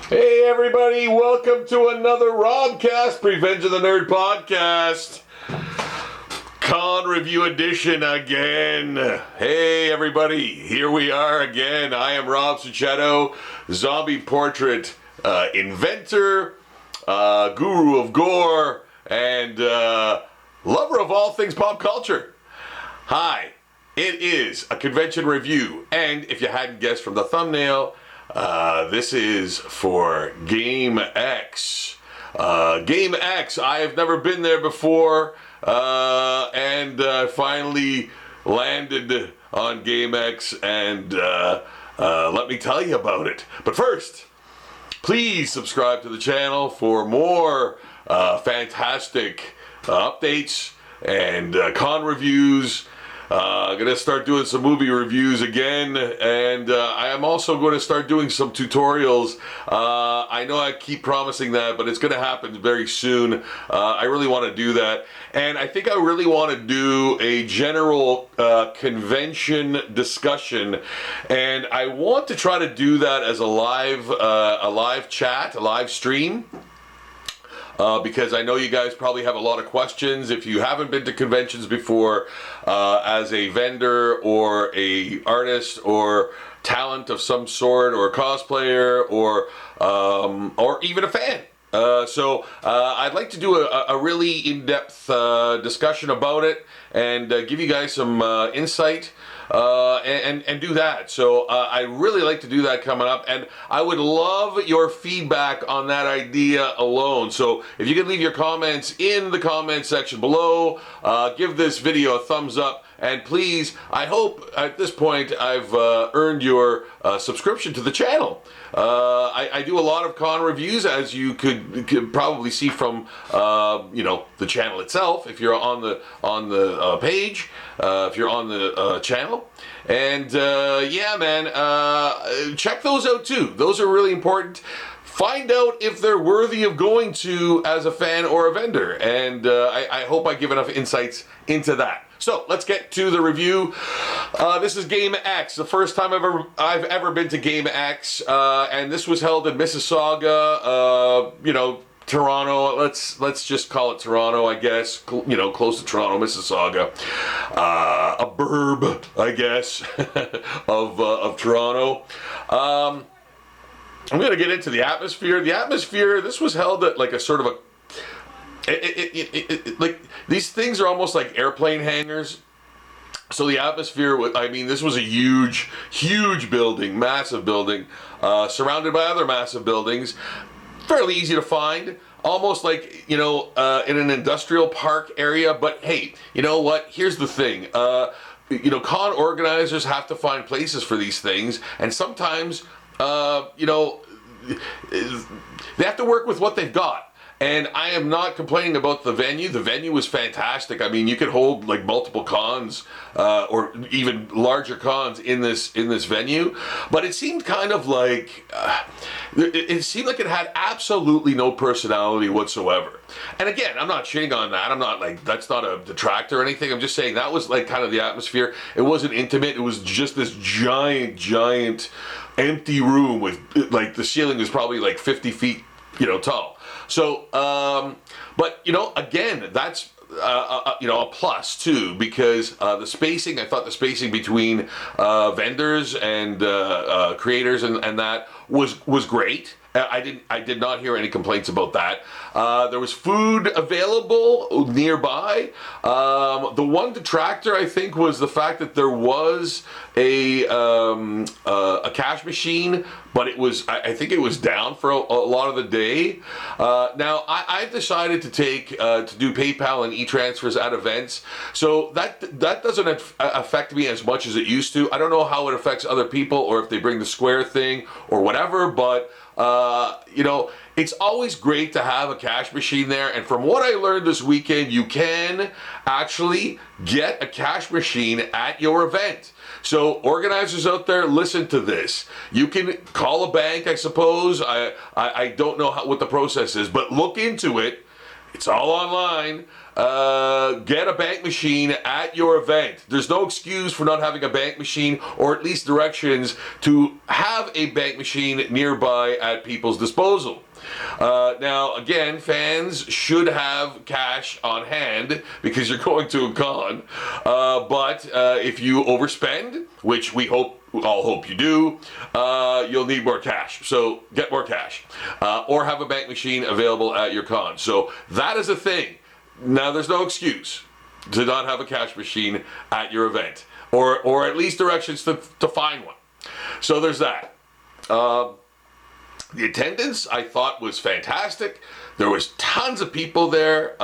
Hey everybody, welcome to another Robcast, Revenge of the Nerd podcast. Con review edition again. Hey everybody, here we are again. I am Rob Suchetto, zombie portrait inventor, guru of gore, and lover of all things pop culture. Hi, it is a convention review, and if you hadn't guessed from the thumbnail, this is for GAMEX. GAMEX, I have never been there before, and finally landed on GAMEX, and let me tell you about it. But first, please subscribe to the channel for more fantastic updates and con reviews. I'm going to start doing some movie reviews again, and I am also going to start doing some tutorials. I know I keep promising that, but it's going to happen very soon. I really want to do that, and I think I really want to do a general convention discussion, and I want to try to do that as a live chat, a live stream. Because I know you guys probably have a lot of questions. If you haven't been to conventions before, as a vendor or a artist or talent of some sort, or a cosplayer, or even a fan. So I'd like to do a really in-depth discussion about it and give you guys some insight. And do that. So I really like to do that coming up, and I would love your feedback on that idea alone. So if you could leave your comments in the comment section below, give this video a thumbs up, and please, I hope at this point I've earned your subscription to the channel. I do a lot of con reviews, as you could probably see from the channel itself. If you're on the page, if you're on the channel, and yeah, man, check those out too. Those are really important. Find out if they're worthy of going to as a fan or a vendor, and I hope I give enough insights into that. So let's get to the review. This is GAMEX, the first time I've ever been to GAMEX, and this was held in Mississauga, Toronto. Let's just call it Toronto, I guess. Close to Toronto, Mississauga, a burb, I guess, of Toronto. I'm gonna get into the atmosphere. The atmosphere. This was held at like a sort of a. Like these things are almost like airplane hangars. So the atmosphere, I mean, this was a huge building, massive building, surrounded by other massive buildings, fairly easy to find, almost like, in an industrial park area. But hey, you know what? Here's the thing. Con organizers have to find places for these things, and sometimes, they have to work with what they've got. And I am not complaining about the venue. The venue was fantastic. I mean, you could hold like multiple cons, or even larger cons in this venue. But it seemed kind of like it seemed like it had absolutely no personality whatsoever. And again, I'm not shitting on that. I'm not like, that's not a detractor or anything. I'm just saying that was like kind of the atmosphere. It wasn't intimate. It was just this giant empty room with like the ceiling was probably like 50 feet, tall. So, but again, that's a plus too, because the spacing. I thought the spacing between vendors and creators and that was great. I did not hear any complaints about that. There was food available nearby. The one detractor, I think, was the fact that there was a cash machine, but I think it was down for a lot of the day. Now I've decided to do PayPal and e-transfers at events, so that doesn't affect me as much as it used to. I don't know how it affects other people, or if they bring the Square thing or whatever, but it's always great to have a cash machine there. And from what I learned this weekend, you can actually get a cash machine at your event. So organizers out there, listen to this. You can call a bank, I suppose. I don't know what the process is, but look into it. It's all online. Get a bank machine at your event. There's no excuse for not having a bank machine, or at least directions to have a bank machine nearby at people's disposal. Now, again, fans should have cash on hand because you're going to a con. But if you overspend, which we all hope you do, you'll need more cash. So get more cash, or have a bank machine available at your con. So that is a thing. Now, there's no excuse to not have a cash machine at your event, or at least directions to find one. So there's that. The attendance, I thought, was fantastic. There was tons of people there.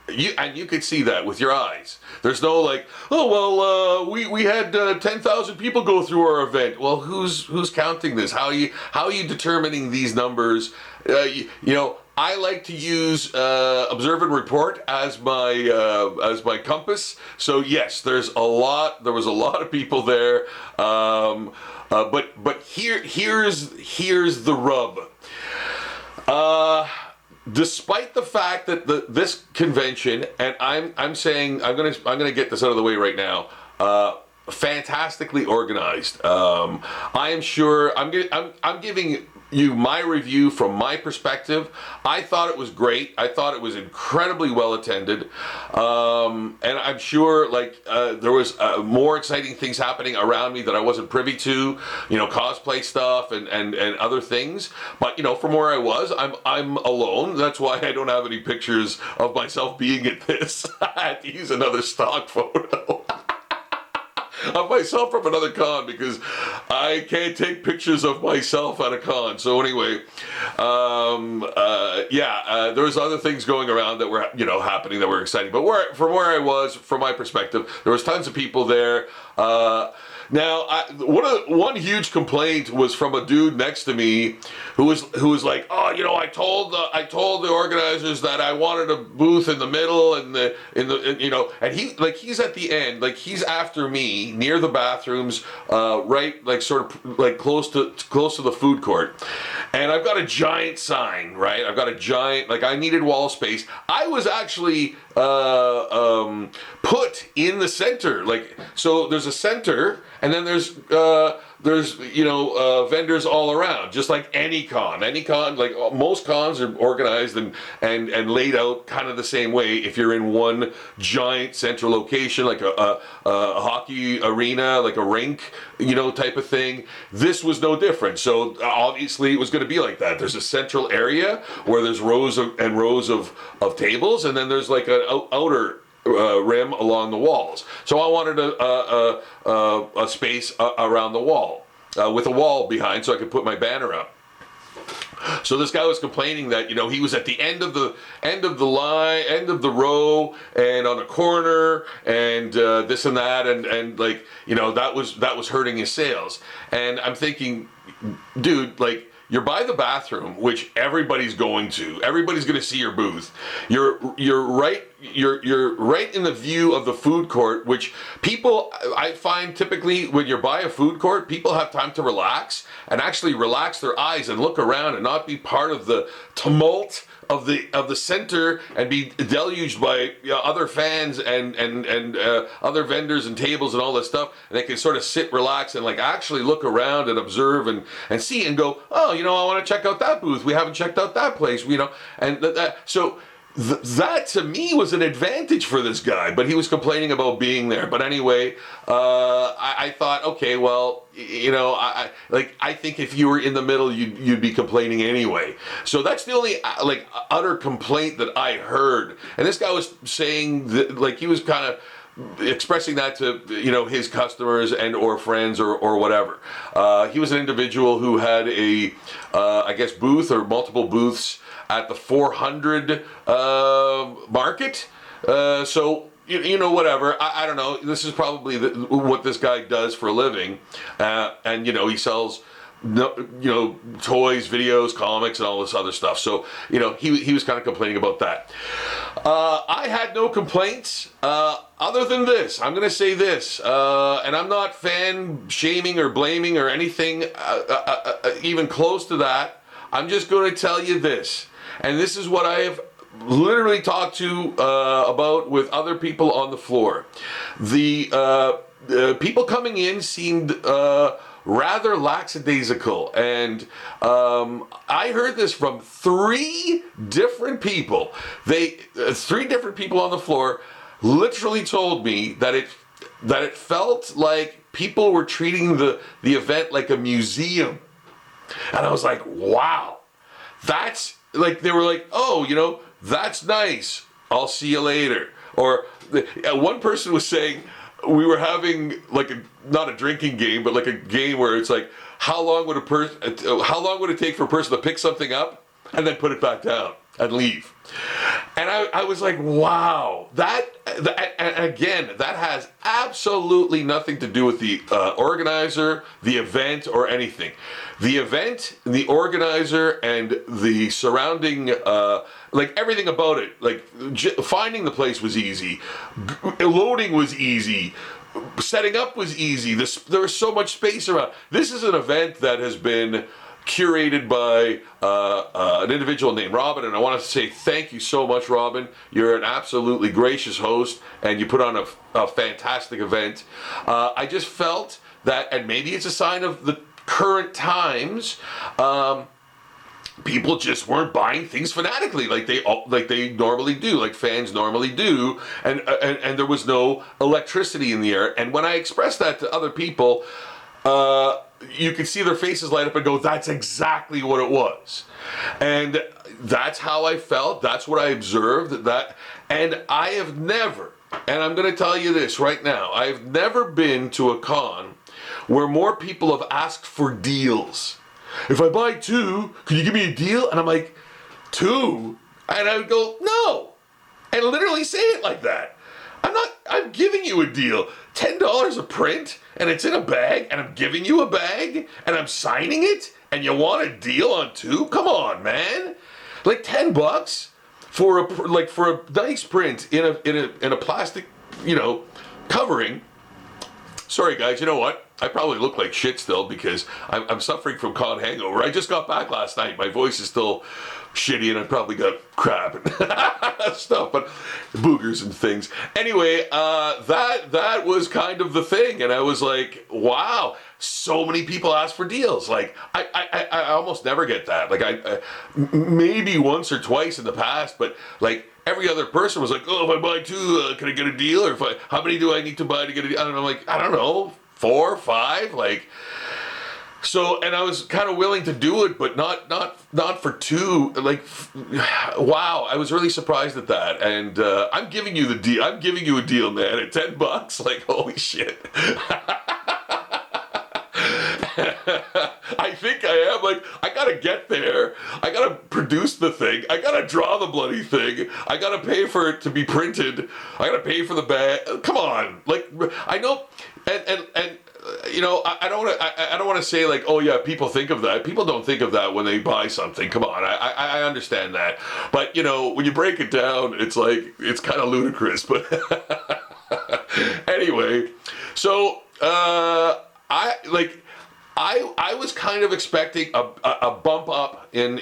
You could see that with your eyes. There's no like, oh well, we had 10,000 people go through our event. Well, who's counting this? How are you determining these numbers? You know, I like to use observe and report as my compass. So yes, there was a lot of people there. But here's the rub. Despite the fact that this convention, and I'm gonna get this out of the way right now, fantastically organized. I am sure I'm giving you my review from my perspective. I thought it was great. I thought it was incredibly well attended, and I'm sure there was more exciting things happening around me that I wasn't privy to, you know, cosplay stuff and other things. But you know, from where I was, I'm alone. That's why I don't have any pictures of myself being at this. I had to use another stock photo of myself from another con because I can't take pictures of myself at a con. So anyway, there was other things going around that were, you know, happening that were exciting. But from where I was, from my perspective, there was tons of people there. Now, one huge complaint was from a dude next to me who was like, oh, you know, I told the organizers that I wanted a booth in the middle and you know, and he's at the end, like he's after me near the bathrooms, right, like sort of like close to the food court, and I've got a giant sign, right? I've got a giant, like I needed wall space. I was actually put in the center, like, so there's a center and then there's vendors all around, just like any con, like most cons are organized and laid out kind of the same way. If you're in one giant central location, like a hockey arena, like a rink, you know, type of thing, this was no different. So obviously it was going to be like that. There's a central area where there's rows and rows of tables, and then there's like an outer rim along the walls. So I wanted a space around the wall with a wall behind, so I could put my banner up. So this guy was complaining that, you know, he was at the end of the line, end of the row, and on a corner, and this and that, and like, you know, that was hurting his sales. And I'm thinking, dude, like, you're by the bathroom, which everybody's going to. Everybody's going to see your booth. You're right in the view of the food court, which people, I find typically when you're by a food court, people have time to relax and actually relax their eyes and look around and not be part of the tumult of the center and be deluged by, you know, other fans and other vendors and tables and all this stuff. And they can sort of sit, relax, and like actually look around and observe and see and go, oh, you know, I want to check out that booth. We haven't checked out that place, you know. And so that to me was an advantage for this guy, but he was complaining about being there. But anyway, I thought, okay, well, you know, I think if you were in the middle, you'd be complaining anyway. So that's the only like utter complaint that I heard. And this guy was saying that, like, he was kind of expressing that to, you know, his customers and or friends or whatever. He was an individual who had a I guess booth or multiple booths at the 400 market. So you know, whatever. I don't know. This is probably what this guy does for a living, and you know, he sells, you know, toys, videos, comics, and all this other stuff. So you know, he was kind of complaining about that. I had no complaints other than this. I'm going to say this, and I'm not fan shaming or blaming or anything even close to that. I'm just going to tell you this, and this is what I have literally talked to about with other people on the floor. The people coming in seemed rather lackadaisical, and I heard this from three different people. Three different people on the floor literally told me that it felt like people were treating the event like a museum. And I was like, wow, that's like, they were like, oh, that's nice. I'll see you later. Or one person was saying, we were having like not a drinking game, but like a game where it's like, how long would it take for a person to pick something up and then put it back down and leave? And I was like, wow, and again, that has absolutely nothing to do with the organizer, the event, or anything. The event, the organizer, and the surrounding, like everything about it, like finding the place was easy, loading was easy, setting up was easy. There was so much space around. This is an event that has been curated by an individual named Robin, and I want to say thank you so much, Robin. You're an absolutely gracious host, and you put on a fantastic event. I just felt that, and maybe it's a sign of the current times, people just weren't buying things fanatically like they normally do, like fans normally do, and there was no electricity in the air. And when I expressed that to other people, you could see their faces light up and go, that's exactly what it was. And that's how I felt. That's what I observed. And I have never, and I'm going to tell you this right now, I've never been to a con where more people have asked for deals. If I buy two, could you give me a deal? And I'm like, two? And I would go, no. And literally say it like that. I'm giving you a deal. $10 a print, and it's in a bag, and I'm giving you a bag, and I'm signing it, and you want a deal on two? Come on, man. Like $10 for a nice print in a plastic, covering. Sorry guys, you know what? I probably look like shit still because I'm suffering from con hangover. I just got back last night. My voice is still shitty, and I probably got crap and stuff, but boogers and things. Anyway, that was kind of the thing, and I was like, wow, so many people ask for deals. Like I almost never get that. Like I maybe once or twice in the past, but like every other person was like, oh, if I buy two, can I get a deal? Or how many do I need to buy to get a deal? And I'm like, I don't know, 4 or 5, like. So, and I was kind of willing to do it, but not for two. Like, wow, I was really surprised at that. And I'm giving you the deal. I'm giving you a deal, man, at $10. Like, holy shit. I think I am. Like, I gotta get there. I gotta produce the thing. I gotta draw the bloody thing. I gotta pay for it to be printed. I gotta pay for the bag. Come on. Like, I know, and I don't want to say like, oh yeah, people think of that. People don't think of that when they buy something. Come on, I understand that. But when you break it down, it's like, it's kind of ludicrous. But anyway, so I was kind of expecting a bump up in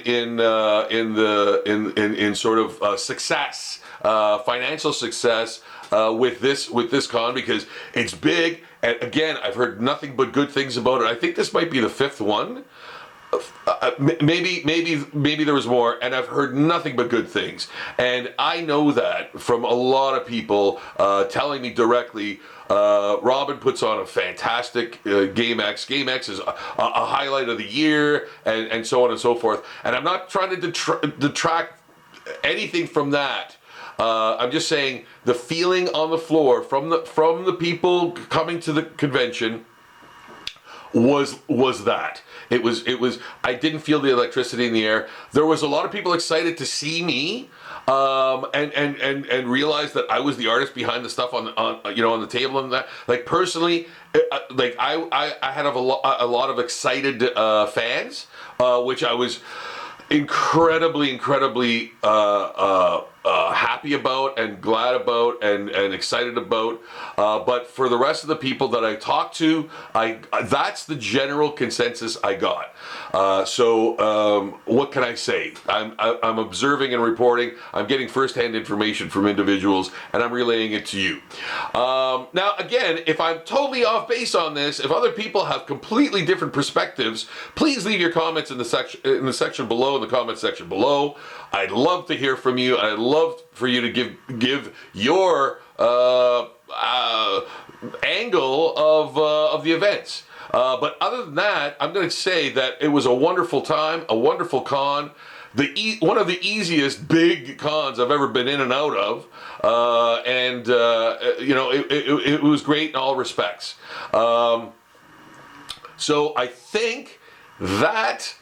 sort of success, financial success with this con, because it's big. And again, I've heard nothing but good things about it. I think this might be the 5th one. Maybe there was more, and I've heard nothing but good things. And I know that from a lot of people telling me directly. Robin puts on a fantastic GAMEX. GAMEX is a highlight of the year, and so on and so forth. And I'm not trying to detract anything from that. I'm just saying the feeling on the floor from the people coming to the convention was that. It was. I didn't feel the electricity in the air. There was a lot of people excited to see me, and realize that I was the artist behind the stuff on the table and that. Like personally, like I had a lot of excited fans, which I was incredibly happy about and glad about and excited about. But for the rest of the people that I talked to, that's the general consensus I got. So what can I say? I'm observing and reporting. I'm getting firsthand information from individuals, and I'm relaying it to you. Now, again, if I'm totally off base on this, if other people have completely different perspectives, please leave your comments in the section below, in the comment section below. I'd love to hear from you. I'd love for you to give your angle of the events. But other than that, I'm going to say that it was a wonderful time, a wonderful con. One of the easiest big cons I've ever been in and out of, and you know, it was great in all respects. So I think that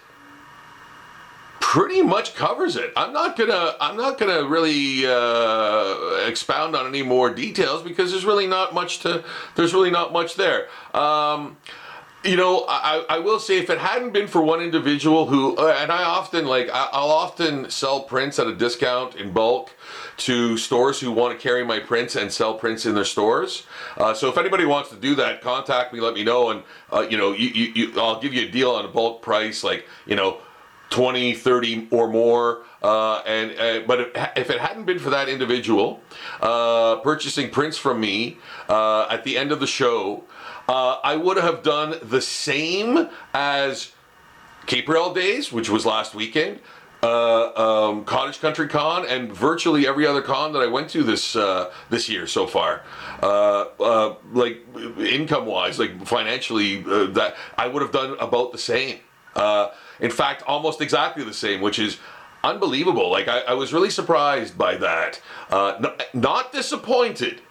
pretty much covers it. I'm not gonna really expound on any more details because there's really not much there. You know, I will say, if it hadn't been for one individual who, and I'll often sell prints at a discount in bulk to stores who want to carry my prints and sell prints in their stores. So if anybody wants to do that, contact me, let me know, and you know, I'll give you a deal on a bulk price, like, you know, 20, 30 or more. But if it hadn't been for that individual purchasing prints from me at the end of the show, I would have done the same as Caprel Days, which was last weekend, Cottage Country Con, and virtually every other con that I went to this year so far. Like income-wise, like financially, that I would have done about the same. In fact, almost exactly the same, which is unbelievable. Like I was really surprised by that. Not disappointed,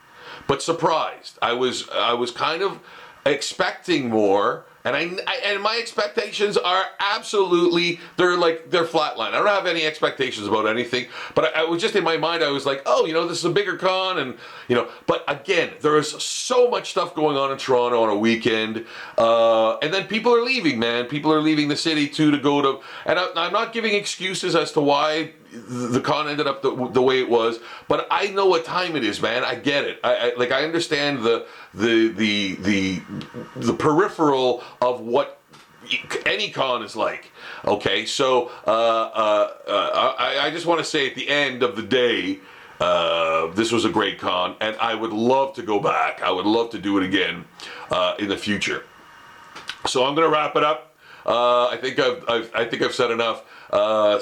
but surprised. I was kind of expecting more, and my expectations are absolutely, they're flatline. I don't have any expectations about anything, but I was just, in my mind, I was like, oh, you know, this is a bigger con, and you know, but again, there is so much stuff going on in Toronto on a weekend, and then people are leaving, man. People are leaving the city too to go to, and I'm not giving excuses as to why the con ended up the way it was, but I know what time it is, man. I get it. I understand the peripheral of what any con is like. Okay, so I just want to say, at the end of the day, this was a great con, and I would love to go back. I would love to do it again in the future. So I'm going to wrap it up. I think I've said enough.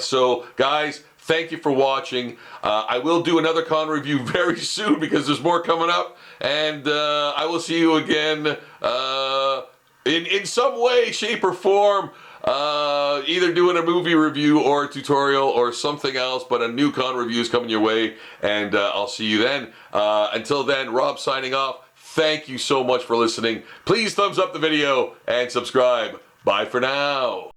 So guys, thank you for watching. I will do another con review very soon because there's more coming up, and I will see you again in some way, shape, or form. Either doing a movie review or a tutorial or something else, but a new con review is coming your way, and I'll see you then. Until then, Rob signing off. Thank you so much for listening. Please thumbs up the video and subscribe. Bye for now.